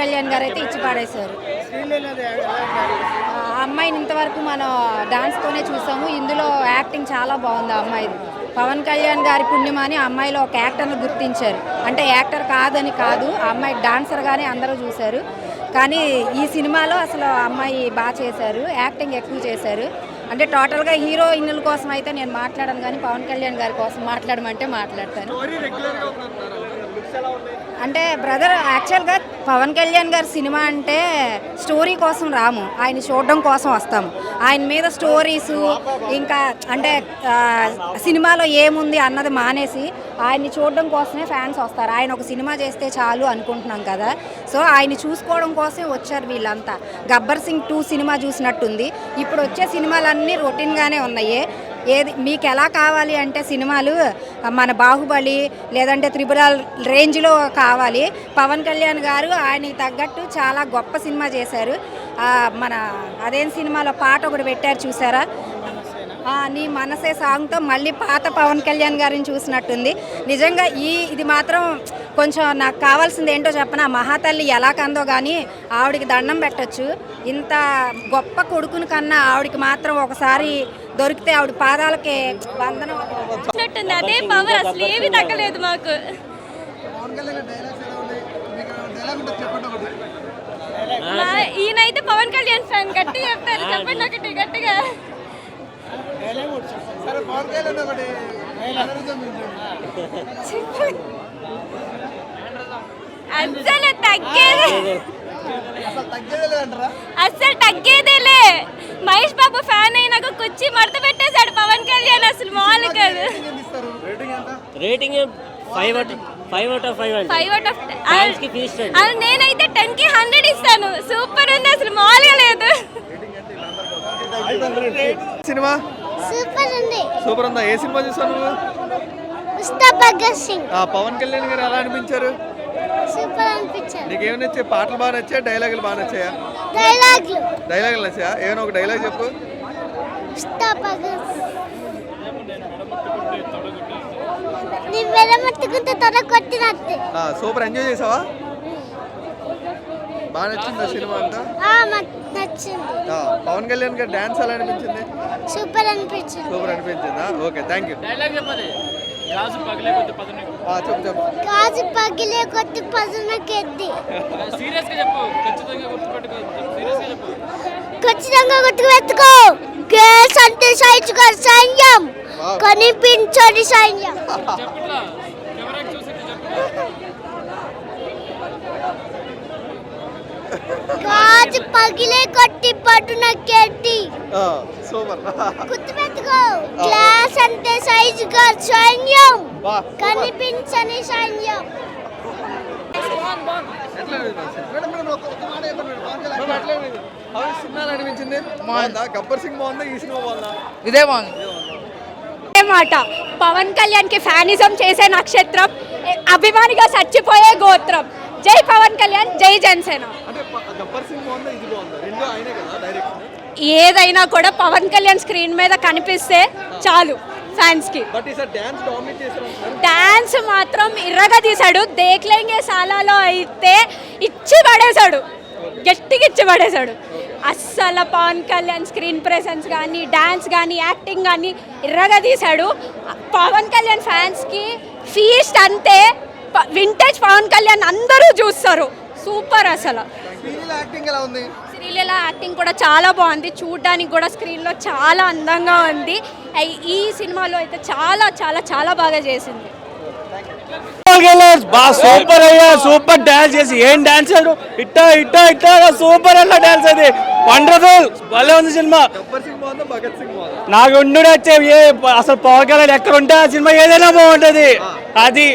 కళ్యాణ్ గారు అయితే ఇచ్చి పాడేశారు. ఆ అమ్మాయిని ఇంతవరకు మనం డాన్స్తోనే చూసాము. ఇందులో యాక్టింగ్ చాలా బాగుంది ఆ అమ్మాయిది. పవన్ కళ్యాణ్ గారి పుణ్యమని ఆ అమ్మాయిలో ఒక యాక్టర్ను గుర్తించారు. అంటే యాక్టర్ కాదని కాదు, ఆ అమ్మాయి డాన్సర్గానే అందరూ చూశారు. కానీ ఈ సినిమాలో అసలు ఆ అమ్మాయి బాగా చేశారు, యాక్టింగ్ ఎక్కువ చేశారు. అంటే టోటల్గా హీరోయిన్ల కోసం అయితే నేను మాట్లాడను, కానీ పవన్ కళ్యాణ్ గారి కోసం మాట్లాడమంటే మాట్లాడతాను. అంటే బ్రదర్, యాక్చువల్గా పవన్ కళ్యాణ్ గారి సినిమా అంటే స్టోరీ కోసం రాము, ఆయన చూడడం కోసం వస్తాము. ఆయన మీద స్టోరీసు ఇంకా అంటే సినిమాలో ఏముంది అన్నది మానేసి ఆయన్ని చూడడం కోసమే ఫ్యాన్స్ వస్తారు. ఆయన ఒక సినిమా చేస్తే చాలు అనుకుంటున్నాం కదా, సో ఆయన్ని చూసుకోవడం కోసమే వచ్చారు వీళ్ళంతా. గబ్బర్ సింగ్ 2 సినిమా చూసినట్టుంది. ఇప్పుడు వచ్చే సినిమాలన్నీ రొటీన్గానే ఉన్నాయి. ఏది మీకు ఎలా కావాలి అంటే సినిమాలు మన బాహుబలి లేదంటే త్రిపురాల్ రేంజ్లో కావాలి. పవన్ కళ్యాణ్ గారు ఆయనకి తగ్గట్టు చాలా గొప్ప సినిమా చేశారు. మన అదేం సినిమాలో పాట ఒకటి పెట్టారు చూసారా, నీ మనసే సాంగ్తో మళ్ళీ పాత పవన్ కళ్యాణ్ గారిని చూసినట్టుంది. నిజంగా ఇది మాత్రం కొంచెం నాకు కావాల్సింది ఏంటో చెప్పనా, మహాతల్లి ఎలా కందో కానీ ఆవిడికి దండం పెట్టచ్చు. ఇంత గొప్ప కొడుకుని కన్నా ఆవిడికి మాత్రం ఒకసారి దొరికితే ఆవిడ పాదాలకే వందనం. అదే పవర్ అసలు ఏమీ తగ్గలేదు మాకు. ఈయనైతే పవన్ కళ్యాణ్ ఫ్యాన్, గట్టి చెప్తారు. చెప్పండి ఒకటి గట్టిగా. అసలు తగ్గేదేలే. మహేష్ బాబు ఫ్యాన్ అయినాక కుర్చీ మడత పెట్టేశాడు పవన్ కళ్యాణ్. అసలు మామూలు కాదు. నేనైతే 10కి 100 ఇస్తాను. సూపర్ ఉంది, అసలు మామూలుగా లేదు. సినిమా సూపర్ ఉంది. సూపర్ ఉందా? ఏ సినిమా చూసావు నువ్వు? భగత్ సింగ్. పవన్ కళ్యాణ్ గారు ఎలా అనిపించారు? సూపర్ అనిపించారు. నీకు ఏమైనా నచ్చాయి? పాటలు బాగా నచ్చాయా, డైలాగులు బాగా నచ్చాయా? డైలాగులు నచ్చాయా? ఏమైనా ఒక డైలాగ్ చెప్పు. సూపర్ ఎంజాయ్ చేసావా? బాగా నచ్చిందా సినిమా అంతా? పవన్ కళ్యాణ్ గారు డాన్స్ ఎలా అనిపించింది? సూపర్ అనిపించింది. సూపర్ అనిపించిందా? Okay, thank you. గాజు పగిలే కొద్ది పదునకెద్ది. ఖచ్చితంగా గుర్తుపెట్టుకో, కేస్ అంటే సైన్యం, కనిపించని సైన్యం. గాజు పగిలే కొట్టి పదునకెద్ది. సూపర్. గుర్తుపెట్టుకో, క్లాస్ అంటే సైజుగా సైన్యం, కనిపించని సైన్యం. అనిపించింది బాగుందా? గబ్బర్ సింగ్ బాగుందా? ఈ సినిమా బాగుందా? ఇదే బాగుంది. మాట పవన్ కళ్యాణ్ కి ఫ్యానిజం చేసే నక్షత్రం, అభిమానిగా చచ్చిపోయే గోత్రం. జై పవన్ కళ్యాణ్, జై జనసేన. ఏదైనా కూడా పవన్ కళ్యాణ్ స్క్రీన్ మీద కనిపిస్తే చాలు ఫ్యాన్స్ కి. డాన్స్ మాత్రం ఇర్రగా తీశాడు. దేఖ్లేంగే సాలాలో అయితే ఇచ్చి పడేశాడు, గట్టిగా ఇచ్చి పడేశాడు. అస్సలు పవన్ కళ్యాణ్ స్క్రీన్ ప్రెసెన్స్ కానీ, డాన్స్ కానీ, యాక్టింగ్ కానీ ఇర్రగా తీశాడు. పవన్ కళ్యాణ్ ఫ్యాన్స్కి ఫీస్ట్ అంతే. వింటేజ్ పవన్ కళ్యాణ్ అందరూ చూస్తారు. సూపర్. అసలు శ్రీలీల యాక్టింగ్ కూడా చాలా బాగుంది. చూడడానికి కూడా స్క్రీన్లో చాలా అందంగా ఉంది. ఈ సినిమాలో అయితే చాలా చాలా చాలా బాగా చేసింది. సూపర్ అయ్యా, సూపర్ డాన్స్ చేసి ఏం డాన్స్ ఇట్టా ఇట్టా ఇట్టా సూపర్ అన్న డాన్స్. అది వండర్ఫుల్, భలే ఉంది సినిమా. నాకు ఉండు నచ్చే అసలు పవన్ కళ్యాణ్ ఎక్కడ ఉంటే ఆ సినిమా ఏదైనా బాగుంటది. అది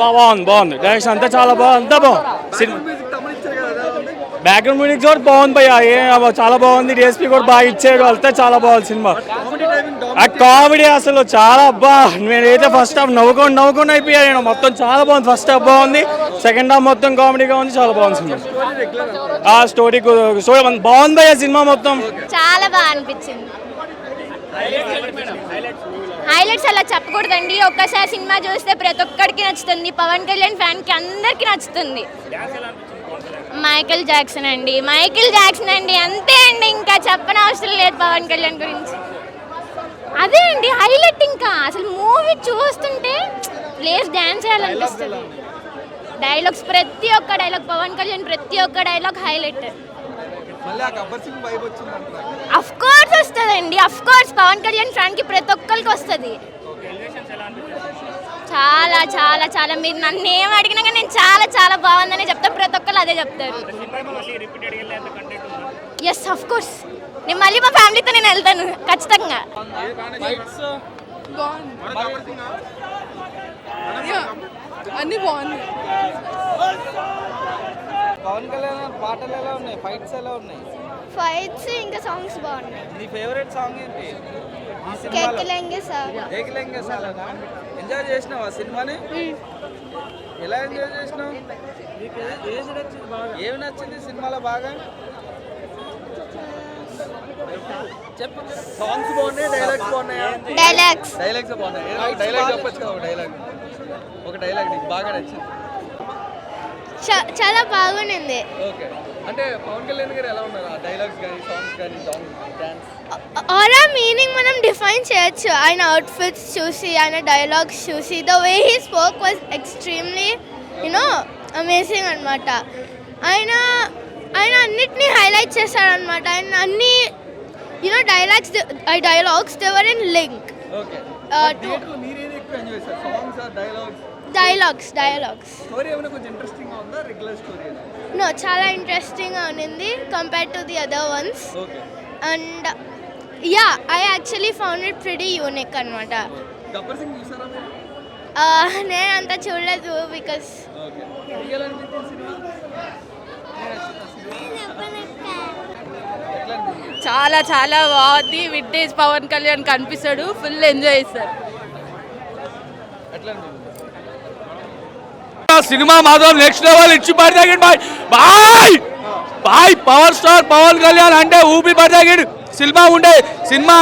బాగుంది డైరెక్షన్ అంతా చాలా బాగుంది. అంతా బాగుంది. బ్యాక్గ్రౌండ్ మ్యూజిక్ కూడా బాగుంది భయ్య, చాలా బాగుంది. డిఎస్పీ కూడా బాగా ఇచ్చాడు. అంతా చాలా బాగుంది సినిమా. ఆ కామెడీ అసలు చాలా నేనైతే ఫస్ట్ హాఫ్ నవ్వుకొని అయిపోయా నేను. మొత్తం చాలా బాగుంది. ఫస్ట్ హాఫ్ బాగుంది, సెకండ్ హాఫ్ మొత్తం కామెడీగా ఉంది. చాలా బాగుంది సినిమా. ఆ స్టోరీ బాగుంది భయ్య సినిమా మొత్తం. చాలా బాగా అనిపించింది. హైలైట్స్ అలా చెప్పకూడదండి. ఒక్కసారి సినిమా చూస్తే ప్రతి ఒక్కడికి నచ్చుతుంది. పవన్ కళ్యాణ్ ఫ్యాన్కి అందరికీ నచ్చుతుంది. మైకేల్ జాక్సన్ అండి అంతే అండి, ఇంకా చెప్పనవసరం లేదు పవన్ కళ్యాణ్ గురించి. అదే అండి హైలైట్. ఇంకా అసలు మూవీ చూస్తుంటే లేస్ డ్యాన్స్ చేయాలనిపిస్తుంది. డైలాగ్స్ ప్రతి ఒక్క డైలాగ్, పవన్ కళ్యాణ్ ప్రతి ఒక్క డైలాగ్ హైలైట్. అఫ్ కోర్స్ వస్తుందండి, అఫ్ కోర్స్ పవన్ కళ్యాణ్ ఫ్యాన్కి ప్రతి ఒక్కరికి వస్తుంది. చాలా చాలా చాలా, మీరు నన్ను ఏం అడిగినా కానీ నేను చాలా చాలా బాగుందని చెప్తాను. ప్రతి ఒక్కరు అదే చెప్తారు. ఎస్ అఫ్ కోర్స్, నేను మళ్ళీ మా ఫ్యామిలీతో నేను వెళ్తాను ఖచ్చితంగా. అన్ని బాగున్నాయి. పవన్ కళ్యాణ్ పాటలు ఎలా ఉన్నాయి, ఫైట్స్ ఎలా ఉన్నాయి? ఫైట్స్ ఇంకా సాంగ్స్ బాగున్నాయి. నీ ఫేవరెట్ సాంగ్ ఏంటి? కేకలేంగే సార్. ఏకలింగే సాలనా? ఎంజాయ్ చేసినావా సినిమాని? ఎలా ఎంజాయ్ చేసినావు? ఏమి నచ్చింది సినిమాలో బాగా? చెప్పు. సాంగ్స్ బాగున్నాయి, డైలాగ్స్ బాగున్నాయా? డైలాగ్స్ బాగున్నాయి. డైలాగ్ చెప్పచ్చు కదా, ఒక డైలాగ్ నీకు బాగా నచ్చింది. చాలా బాగుంది. ఓకే, అంటే పవన్ కళ్యాణ్ గారు ఎలా ఉన్నారు? ఆ డైలాగ్స్ కానీ సాంగ్స్ కానీ డాన్స్ ఆరా మీనింగ్ మనం డిఫైన్ చేయొచ్చు. ఆయన అవుట్ఫిట్స్ చూసి, ఆయన డైలాగ్స్ చూసి, the way he spoke was extremely amazing అనమాట. ఆయన అన్నిటినీ హైలైట్ చేశారనమాట. ఆయన అన్ని dialogues they were in link. Okay, మీరేది ఎక్కువ ఎంజాయ్ చేశారు? సాంగ్స్ డైలాగ్స్ స్టోరీ ఏమైనా కొంచెం ఇంట్రెస్టింగ్ గా ఉందా? Regular story? నో, చాలా ఇంట్రెస్టింగ్గా ఉంది compare to the other once. Okay, and yeah, I actually found it pretty unique అనమాట. గబ్బర్ సింగ్ చూసారా మీరు? నేను అంతా చూడలేదు బికాస్ ఓకే, మీకు ఎలా అనిపించింది సినిమా? ఎట్లా అనిపించింది? చాలా చాలా బాగుంది. వింటేజ్ పవన్ కళ్యాణ్ కనిపిస్తాడు, ఫుల్ ఎంజాయ్ చేస్తారు. ఎట్లా అనిపించింది? సినిమా మాత్రం నెక్స్ట్ లెవెల్ ఇచ్చి పడతాడు బాయ్ బాయ్. పవర్ స్టార్ పవన్ కళ్యాణ్ అంటే ఊపి పడతాడు. సినిమా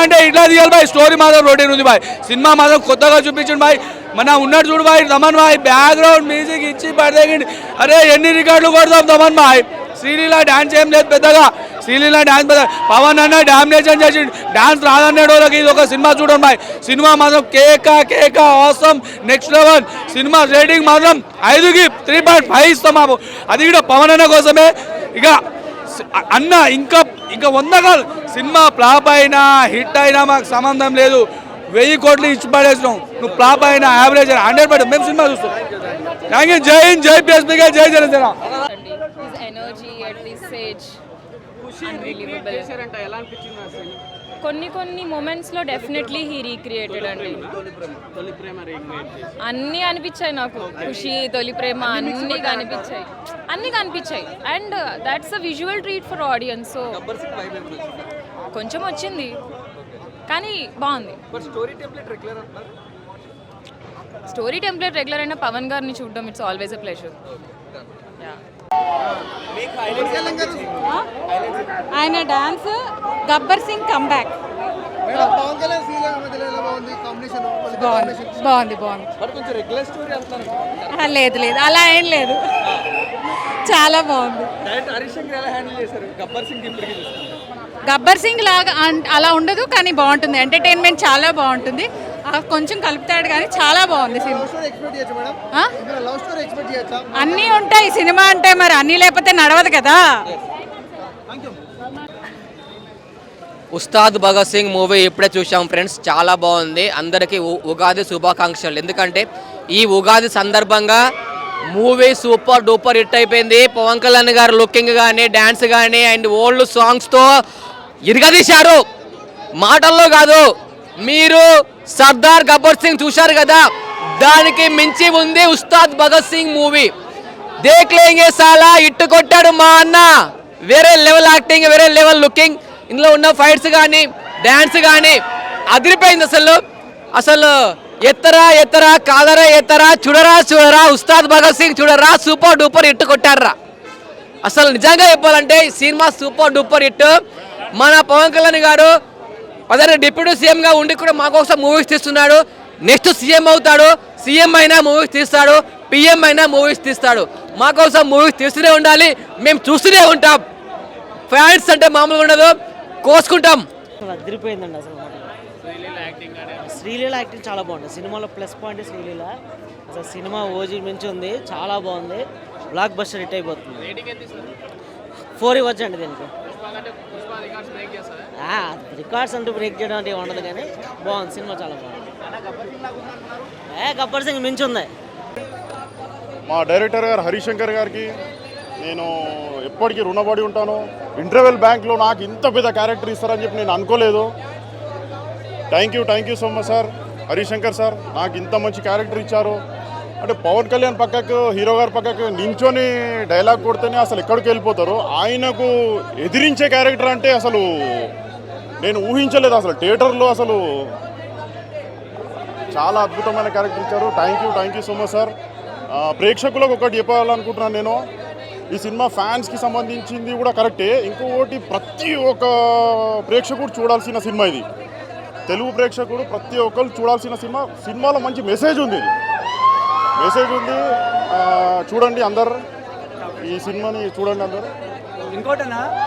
అంటే ఇట్లా తీయాలి బాయ్. స్టోరీ మాత్రం రొటీన్ ఉంది బాయ్. సినిమా మాత్రం కొత్తగా చూపించండి బాయ్. మన ఉన్నట్టు చూడు బాయ్, తమన్ బాయ్ బ్యాక్గ్రౌండ్ మ్యూజిక్ ఇచ్చి పడతాడు. అరే ఎన్ని రికార్డులు కొడతాం తమన్ బాయ్. శ్రీలీల డాన్స్ ఏం లేదు పెద్దగా, శ్రీలీల డాన్స్ పెద్ద. పవన్ అన్న డామినేషన్ చేసి డాన్స్ రాదన్నాడు వాళ్ళకి. ఇది ఒక సినిమా చూడండి బాయ్. సినిమా మాత్రం కేక awesome next level. Cinema rating మాత్రం 5కి 3.5 ఇస్తాం బాబు. అది కూడా పవన్ అన్న కోసమే. ఇక అన్న ఇంకా 100 కాదు. సినిమా ఫ్లాప్ అయినా హిట్ అయినా మాకు సంబంధం లేదు. 1000 కోట్లు ఇచ్చి పడేసినాం. నువ్వు ఫ్లాప్ అయినా యావరేజ్ అయినా 100% మేము సినిమా చూస్తాం. Thank you. జై హింద్, జై పిఎస్పీ, జై Janasena. Energy at this age ఎలా అనిపించింది అసలు? కొన్ని మొమెంట్స్లో డెఫినెట్లీ హీ రీక్రియేటెడ్ అండి. తొలి ప్రేమ అన్నీ అనిపించాయి నాకు. ఖుషి, తొలి ప్రేమ అన్నీ కనిపించాయి. And that's a visual treat for audience. So Gabbar Singh vibe ఏమైనా వచ్చిందా? కొంచెం వచ్చింది కానీ బాగుంది. బట్ స్టోరీ టెంప్లెట్ రెగ్యులర్ అంటున్నారు. స్టోరీ టెంప్లెట్ రెగ్యులర్ అయినా పవన్ గారిని చూడడం ఇట్స్ ఆల్వేస్ ఎ ప్లెజర్. ఆయన డాన్స్, గబ్బర్ సింగ్ కమ్బ్యాక్ బాగుంది. బట్ కొంచెం రెగ్యులర్ స్టోరీ అంటున్నారు. లేదు అలా ఏం లేదు, చాలా బాగుంది. డైరెక్ట్ హరీష్ శంకర్ ఎలా హ్యాండిల్ చేశారు గబ్బర్ సింగ్ ఇప్పటికీ చూసుకుంటే? గబ్బర్ సింగ్ లాగా అలా ఉండదు కానీ బాగుంటుంది. ఎంటర్టైన్మెంట్ చాలా బాగుంటుంది. కొంచెం కలుపుతాడు కానీ చాలా బాగుంది సినిమా. అన్నీ ఉంటాయి సినిమా అంటే, మరి అన్నీ లేకపోతే నడవదు కదా. ఉస్తాద్ భగత్ సింగ్ మూవీ ఇప్పుడే చూసాం ఫ్రెండ్స్. చాలా బాగుంది. అందరికీ ఉగాది శుభాకాంక్షలు. ఎందుకంటే ఈ ఉగాది సందర్భంగా మూవీ సూపర్ డూపర్ హిట్ అయిపోయింది. పవన్ కళ్యాణ్ గారు లుకింగ్ కానీ డ్యాన్స్ కానీ అండ్ ఓల్డ్ సాంగ్స్తో ఇరగదీశారు. మాటల్లో కాదు. మీరు సర్దార్ గబ్బర్ సింగ్ చూశారు కదా, దానికి మించి ఉంది ఉస్తాద్ భగత్ సింగ్ మూవీ. దేఖ్లేంగే సాలా ఇట్టు కొట్టాడు మా అన్న. వేరే లెవెల్ యాక్టింగ్, వేరే లెవెల్ లుకింగ్. ఇందులో ఉన్న ఫైట్స్ కానీ డ్యాన్స్ కానీ అదిరిపోయింది. అసలు ఎత్తరా కాదరా ఎత్తరా చూడరా ఉస్తాద్ భగత్ సింగ్ చూడరా సూపర్ డూపర్ హిట్ కొట్టారా. అసలు నిజంగా చెప్పాలంటే ఈ సినిమా సూపర్ డూపర్ హిట్. మన పవన్ కళ్యాణ్ గారు అదే డిప్యూటీ సీఎంగా ఉండి కూడా మాకోసం మూవీస్ తీస్తున్నాడు. నెక్స్ట్ సీఎం అవుతాడు, సీఎం అయినా మూవీస్ తీస్తాడు, పిఎం అయినా మూవీస్ తీస్తాడు. మాకోసం మూవీస్ తీస్తూనే ఉండాలి, మేము చూస్తూనే ఉంటాం. ఫ్యాన్స్ అంటే మామూలుగా ఉండదు, కోసుకుంటాం. అదిరిపోయిందండి అసలు. శ్రీలీల యాక్టింగ్ చాలా బాగుంది. సినిమాలో ప్లస్ పాయింట్ శ్రీలీల. అసలు సినిమా ఓజీ మించి ఉంది, చాలా బాగుంది. బ్లాక్ బస్టర్ హిట్ అయిపోతుంది. 4 ఇవ్వచ్చు అండి దీనికి. రికార్డ్స్ అంటూ బ్రేక్ చేయడం అంటే ఉండదు, కానీ బాగుంది సినిమా, చాలా బాగుంది. గబ్బర్ సింగ్ మించి ఉంది. మా డైరెక్టర్ గారు హరిశంకర్ గారికి నేను ఎప్పటికీ రుణపడి ఉంటాను. ఇంటర్వెల్ బ్యాంక్లో నాకు ఇంత పెద్ద క్యారెక్టర్ ఇస్తారని చెప్పి నేను అనుకోలేదు. Thank you so much sir, Harishankar sir. నాకు ఇంత మంచి క్యారెక్టర్ ఇచ్చారు. అంటే పవన్ కళ్యాణ్ పక్కకు, హీరో గారి పక్కకు నించొని డైలాగ్ కొడితేనే అసలు ఎక్కడికి వెళ్ళిపోతారు. ఆయనకు ఎదిరించే క్యారెక్టర్ అంటే అసలు నేను ఊహించలేదు. అసలు థియేటర్లో అసలు చాలా అద్భుతమైన క్యారెక్టర్ ఇచ్చారు. Thank you so much sir. ప్రేక్షకులకు ఒకటి చెప్పాలనుకుంటున్నాను నేను, ఈ సినిమా ఫ్యాన్స్కి సంబంధించింది కూడా కరెక్టే. ఇంకొకటి ప్రతి ఒక్క ప్రేక్షకుడు చూడాల్సిన సినిమా ఇది. తెలుగు ప్రేక్షకుడు ప్రతి ఒక్కరు చూడాల్సిన సినిమా. సినిమాలో మంచి మెసేజ్ ఉంది, చూడండి అందరు. ఈ సినిమాని చూడండి అందరు. ఇంకోటనా